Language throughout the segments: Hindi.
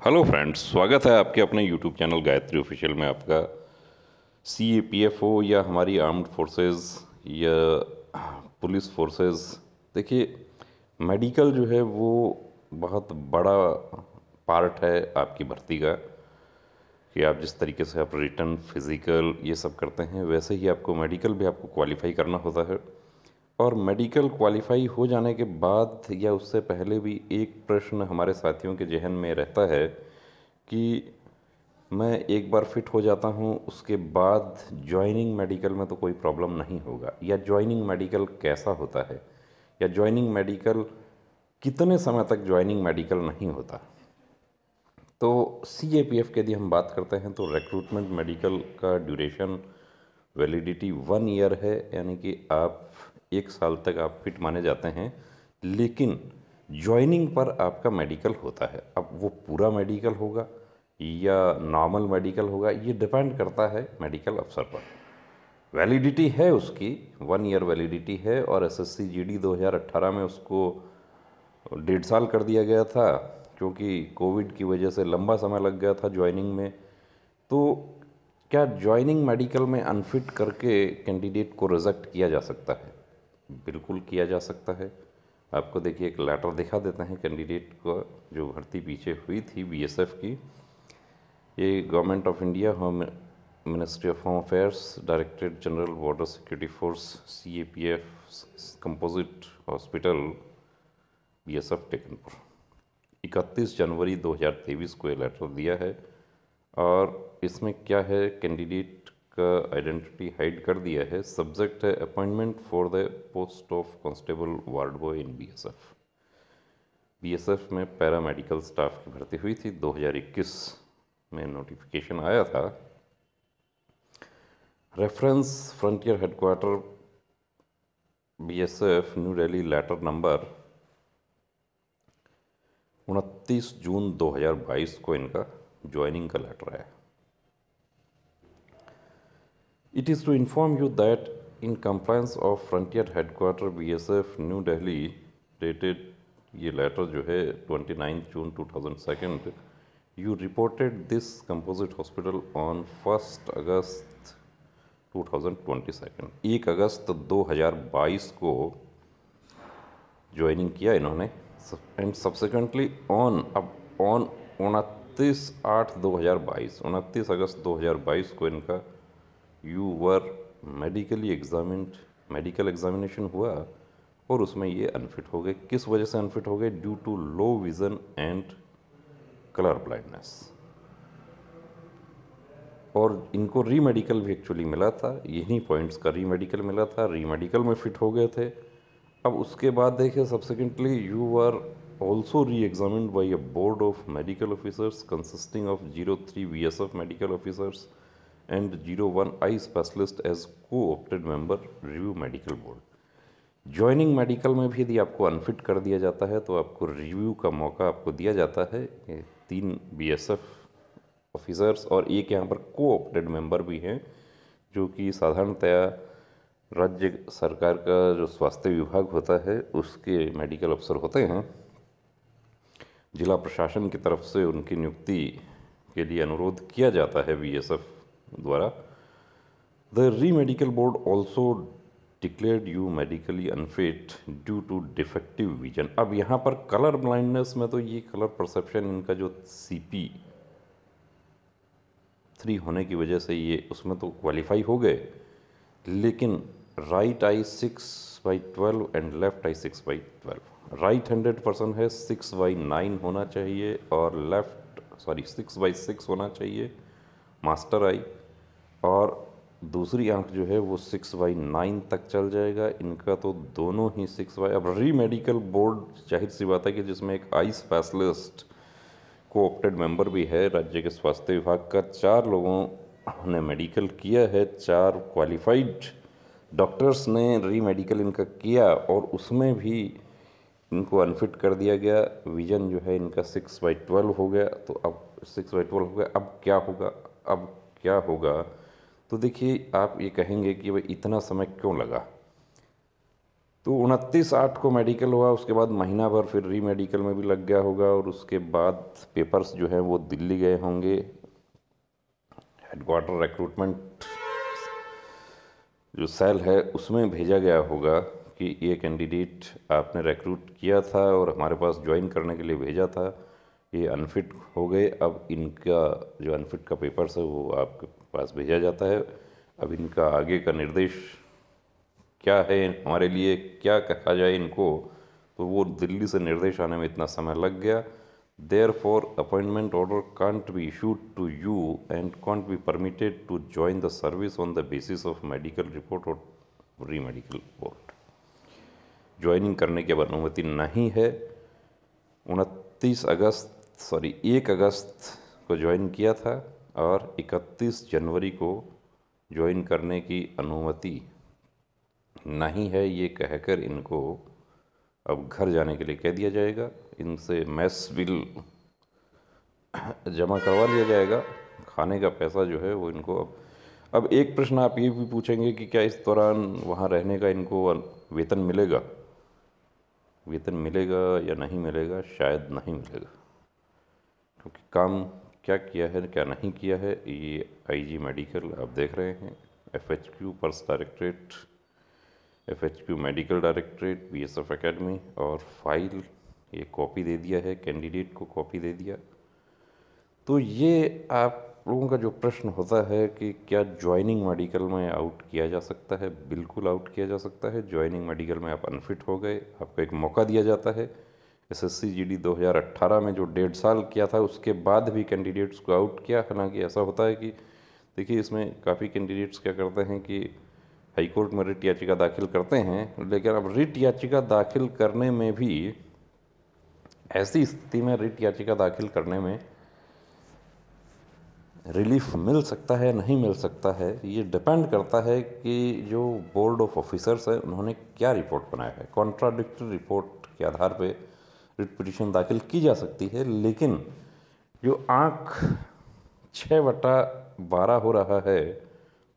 हेलो फ्रेंड्स, स्वागत है आपके अपने यूट्यूब चैनल गायत्री ऑफिशियल में। आपका सीएपीएफ हो या हमारी आर्म्ड फोर्सेस या पुलिस फोर्सेस, देखिए मेडिकल जो है वो बहुत बड़ा पार्ट है आपकी भर्ती का। कि आप जिस तरीके से आप रिटन फिज़िकल ये सब करते हैं, वैसे ही आपको मेडिकल भी आपको क्वालिफाई करना होता है। और मेडिकल क्वालिफाई हो जाने के बाद या उससे पहले भी एक प्रश्न हमारे साथियों के जहन में रहता है कि मैं एक बार फिट हो जाता हूँ, उसके बाद जॉइनिंग मेडिकल में तो कोई प्रॉब्लम नहीं होगा, या जॉइनिंग मेडिकल कैसा होता है, या जॉइनिंग मेडिकल कितने समय तक जॉइनिंग मेडिकल नहीं होता। तो सीएपीएफ की यदि हम बात करते हैं तो रिक्रूटमेंट मेडिकल का ड्यूरेशन वैलिडिटी 1 ईयर है, यानी कि आप 1 साल तक आप फिट माने जाते हैं। लेकिन ज्वाइनिंग पर आपका मेडिकल होता है। अब वो पूरा मेडिकल होगा या नॉर्मल मेडिकल होगा, ये डिपेंड करता है मेडिकल अफसर पर। वैलिडिटी है उसकी, 1 ईयर वैलिडिटी है। और एसएससी जीडी 2018 में उसको 1.5 साल कर दिया गया था, क्योंकि कोविड की वजह से लंबा समय लग गया था ज्वाइनिंग में। तो क्या ज्वाइनिंग मेडिकल में अनफिट करके कैंडिडेट को रिजेक्ट किया जा सकता है? बिल्कुल किया जा सकता है। आपको देखिए एक लेटर दिखा देते हैं कैंडिडेट को, जो भर्ती पीछे हुई थी बीएसएफ की। ये government of India, home ministry of home affairs, directorate general border security force, CAPF composite hospital, BSF Tekanpur, 31 जनवरी 2023 को ये लेटर दिया है। और इसमें क्या है, कैंडिडेट का आइडेंटिटी हाइड कर दिया है। सब्जेक्ट है appointment for the post of constable ward boy in BSF. BSF में पैरामेडिकल स्टाफ की भर्ती हुई थी, 2021 में नोटिफिकेशन आया था। Reference frontier headquarter BSF New Delhi, letter number 29 जून 2022 को इनका ज्वाइनिंग का लेटर आया। It is to inform you that in compliance of Frontier Headquarter BSF New Delhi dated ये लेटर जो है 29 जून 2002, you reported this composite hospital on 1 अगस्त 2022, 1 अगस्त 2022 को ज्वाइनिंग किया इन्होंने। एंड सब्सिक्वेंटली ऑन 29/8/2022, 29 अगस्त 2022 को इनका you were medically examined, medical examination हुआ और उसमें ये अनफिट हो गए। किस वजह से अनफिट हो गए? Due to low vision and colour blindness. और इनको री मेडिकल भी एक्चुअली मिला था, यही पॉइंट्स का री मेडिकल मिला था, री मेडिकल में फिट हो गए थे। अब उसके बाद देखिए subsequently you are also re-examined by a board of medical officers consisting of 03 BSF medical officers and 01 eye specialist as co-opted member review medical board. Joining medical में भी यदि आपको अनफिट कर दिया जाता है तो आपको रिव्यू का मौका आपको दिया जाता है। 3 बीएसएफ ऑफिसर्स और एक यहाँ पर को-ऑप्टेड मेंबर भी हैं, जो कि साधारणतया राज्य सरकार का जो स्वास्थ्य विभाग होता है उसके मेडिकल अफसर होते हैं। जिला प्रशासन की तरफ से उनकी नियुक्ति के लिए अनुरोध किया जाता है बीएसएफ द्वारा। The re medical board also declared you medically unfit due to defective vision. अब यहाँ पर कलर ब्लाइंडनेस में तो ये कलर परसेप्शन इनका जो CP3 होने की वजह से ये उसमें तो क्वालिफाई हो गए, लेकिन right I 6/12 and left I 6/12। Right handed person है 6/9 होना चाहिए और 6/6 होना चाहिए मास्टर आई, और दूसरी आंख जो है वो 6/9 तक चल जाएगा। इनका तो दोनों ही 6/। अब री मेडिकल बोर्ड जाहिर सी बात है कि जिसमें एक आई स्पेशलिस्ट को-ऑप्टेड मेंबर भी है राज्य के स्वास्थ्य विभाग का। 4 लोगों ने मेडिकल किया है, 4 क्वालिफाइड डॉक्टर्स ने री मेडिकल इनका किया और उसमें भी इनको अनफिट कर दिया गया। विजन जो है इनका 6/12 हो गया। तो अब 6/12 हो गया, अब क्या होगा? अब क्या होगा? तो देखिए आप ये कहेंगे कि भाई इतना समय क्यों लगा? तो 29/8 को मेडिकल हुआ, उसके बाद महीना भर फिर री मेडिकल में भी लग गया होगा, और उसके बाद पेपर्स जो है वो दिल्ली गए होंगे, हेडक्वार्टर रिक्रूटमेंट जो सेल है उसमें भेजा गया होगा कि ये कैंडिडेट आपने रिक्रूट किया था और हमारे पास ज्वाइन करने के लिए भेजा था, ये अनफिट हो गए, अब इनका जो अनफिट का पेपर्स है वो आपके पास भेजा जाता है, अब इनका आगे का निर्देश क्या है, हमारे लिए क्या कहा जाए इनको, तो वो दिल्ली से निर्देश आने में इतना समय लग गया। Therefore, appointment order can't be issued to you and can't be permitted to join the service on the basis of medical report or re-medical report. Joining करने की अब अनुमति नहीं है। 1 अगस्त को ज्वाइन किया था और 31 जनवरी को ज्वाइन करने की अनुमति नहीं है, ये कहकर इनको अब घर जाने के लिए कह दिया जाएगा, इनसे मेस बिल जमा करवा लिया जाएगा, खाने का पैसा जो है वो इनको अब एक प्रश्न आप ये भी पूछेंगे कि क्या इस दौरान वहाँ रहने का इनको वेतन मिलेगा? वेतन मिलेगा या नहीं मिलेगा? शायद नहीं मिलेगा, क्योंकि काम क्या किया है क्या नहीं किया है ये आईजी मेडिकल आप देख रहे हैं, FHQ purse directorate, FHQ medical directorate, BSF academy, और फाइल ये कॉपी दे दिया है, कैंडिडेट को कॉपी दे दिया। तो ये आप लोगों का जो प्रश्न होता है कि क्या ज्वाइनिंग मेडिकल में आउट किया जा सकता है? बिल्कुल आउट किया जा सकता है। ज्वाइनिंग मेडिकल में आप अनफिट हो गए, आपको एक मौका दिया जाता है। SSC GD 2018 में जो 1.5 साल किया था उसके बाद भी कैंडिडेट्स को आउट किया। हालांकि ऐसा होता है कि देखिए इसमें काफ़ी कैंडिडेट्स क्या करते हैं कि हाई कोर्ट में रिट याचिका दाखिल करते हैं, लेकिन अब रिट याचिका दाखिल करने में भी ऐसी स्थिति में रिट याचिका दाखिल करने में रिलीफ मिल सकता है नहीं मिल सकता है, ये डिपेंड करता है कि जो बोर्ड ऑफ ऑफिसर्स है उन्होंने क्या रिपोर्ट बनाया है। कॉन्ट्राडिक्टरी रिपोर्ट के आधार पे रिट पिटीशन दाखिल की जा सकती है, लेकिन जो आंक 6/12 हो रहा है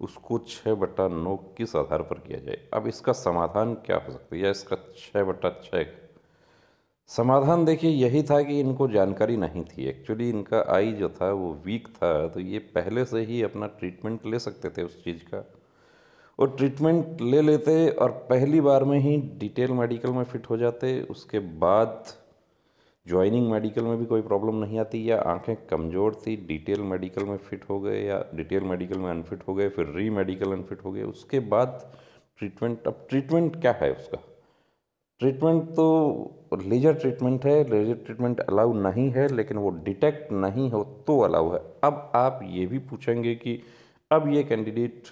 उसको 6/9 किस आधार पर किया जाए? अब इसका समाधान क्या हो सकता है, या इसका 6/6 समाधान देखिए यही था कि इनको जानकारी नहीं थी। एक्चुअली इनका आई जो था वो वीक था, तो ये पहले से ही अपना ट्रीटमेंट ले सकते थे उस चीज़ का, और ट्रीटमेंट ले लेते और पहली बार में ही डिटेल मेडिकल में फिट हो जाते। उसके बाद ज्वाइनिंग मेडिकल में भी कोई प्रॉब्लम नहीं आती, या आंखें कमज़ोर थी डिटेल मेडिकल में फिट हो गए या डिटेल मेडिकल में अनफिट हो गए, फिर री मेडिकल अनफिट हो गए, उसके बाद ट्रीटमेंट। अब ट्रीटमेंट क्या है उसका? ट्रीटमेंट तो लेजर ट्रीटमेंट है, लेजर ट्रीटमेंट अलाउ नहीं है, लेकिन वो डिटेक्ट नहीं हो तो अलाउ है। अब आप ये भी पूछेंगे कि अब ये कैंडिडेट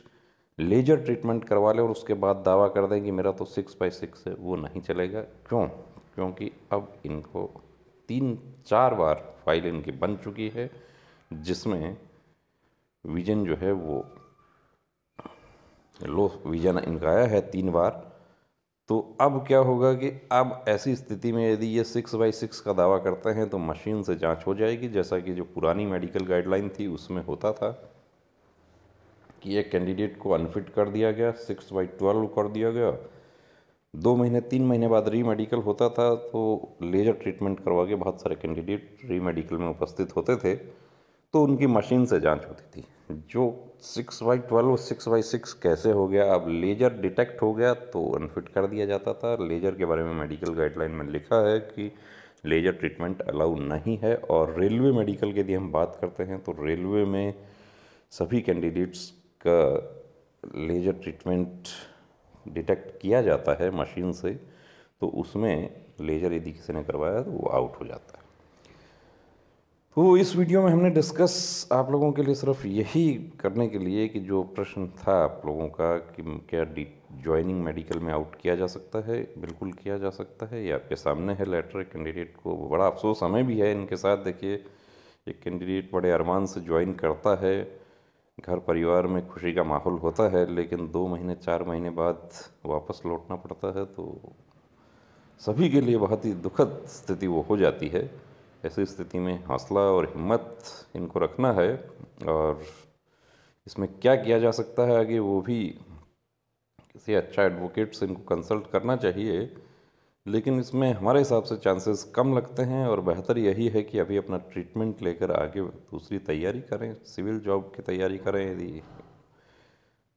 लेजर ट्रीटमेंट करवा ले और उसके बाद दावा कर दें कि मेरा तो 6/6 है, वो नहीं चलेगा। क्यों? क्योंकि अब इनको 3-4 बार फाइल इनकी बन चुकी है, जिसमें विजन जो है वो लो विजन इनका आया है 3 बार। तो अब क्या होगा कि अब ऐसी स्थिति में यदि ये 6/6 का दावा करते हैं तो मशीन से जांच हो जाएगी, जैसा कि जो पुरानी मेडिकल गाइडलाइन थी उसमें होता था कि एक कैंडिडेट को अनफिट कर दिया गया, 6/12 कर दिया गया, 2 महीने 3 महीने बाद री मेडिकल होता था, तो लेजर ट्रीटमेंट करवा के बहुत सारे कैंडिडेट री मेडिकल में उपस्थित होते थे, तो उनकी मशीन से जांच होती थी। जो 6/12 6/6 कैसे हो गया? अब लेजर डिटेक्ट हो गया तो अनफिट कर दिया जाता था। लेजर के बारे में मेडिकल गाइडलाइन में लिखा है कि लेजर ट्रीटमेंट अलाउ नहीं है। और रेलवे मेडिकल की यदि हम बात करते हैं तो रेलवे में सभी कैंडिडेट्स का लेजर ट्रीटमेंट डिटेक्ट किया जाता है मशीन से, तो उसमें लेजर यदि किसी ने करवाया तो वो आउट हो जाता है। तो इस वीडियो में हमने डिस्कस आप लोगों के लिए सिर्फ यही करने के लिए कि जो प्रश्न था आप लोगों का कि क्या ज्वाइनिंग मेडिकल में आउट किया जा सकता है, बिल्कुल किया जा सकता है। ये आपके सामने है लेटर। कैंडिडेट को बड़ा अफसोस हमें भी है इनके साथ। देखिए एक कैंडिडेट बड़े अरमान से ज्वाइन करता है, घर परिवार में खुशी का माहौल होता है, लेकिन 2 महीने 4 महीने बाद वापस लौटना पड़ता है, तो सभी के लिए बहुत ही दुखद स्थिति वो हो जाती है। ऐसी स्थिति में हौसला और हिम्मत इनको रखना है, और इसमें क्या किया जा सकता है आगे वो भी किसी अच्छा एडवोकेट से इनको कंसल्ट करना चाहिए, लेकिन इसमें हमारे हिसाब से चांसेस कम लगते हैं। और बेहतर यही है कि अभी अपना ट्रीटमेंट लेकर आगे दूसरी तैयारी करें, सिविल जॉब की तैयारी करें यदि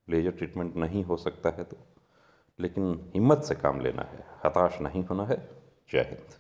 लेजर ट्रीटमेंट नहीं हो सकता है तो। लेकिन हिम्मत से काम लेना है, हताश नहीं होना है। जय हिंद।